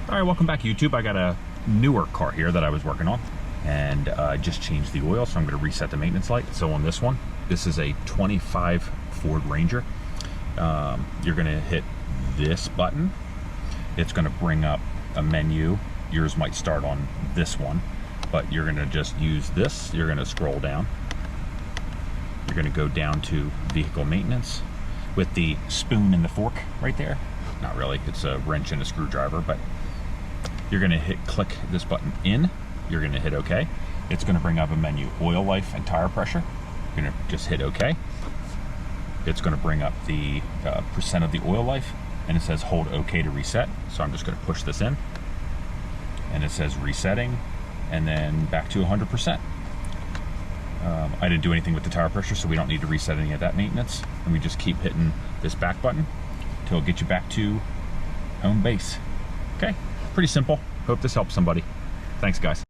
All right, welcome back YouTube. I got a newer car here that I was working on, and I just changed the oil, so I'm going to reset the maintenance light. So on this one, this is a 25 Ford Ranger. You're going to hit this button. It's going to bring up a menu. Yours might start on this one, but you're going to just use this. You're going to scroll down. You're going to go down to vehicle maintenance with the spoon and the fork right there. Not really, it's a wrench and a screwdriver, but you're going to click this button in. You're going to hit OK. It's going to bring up a menu, oil life and tire pressure. You're going to just hit OK. It's going to bring up the percent of the oil life, and it says hold OK to reset. So I'm just going to push this in, and it says resetting, and then back to 100%. I didn't do anything with the tire pressure, so we don't need to reset any of that maintenance. And we just keep hitting this back button until it gets you back to home base. Okay, pretty simple. Hope this helps somebody. Thanks, guys.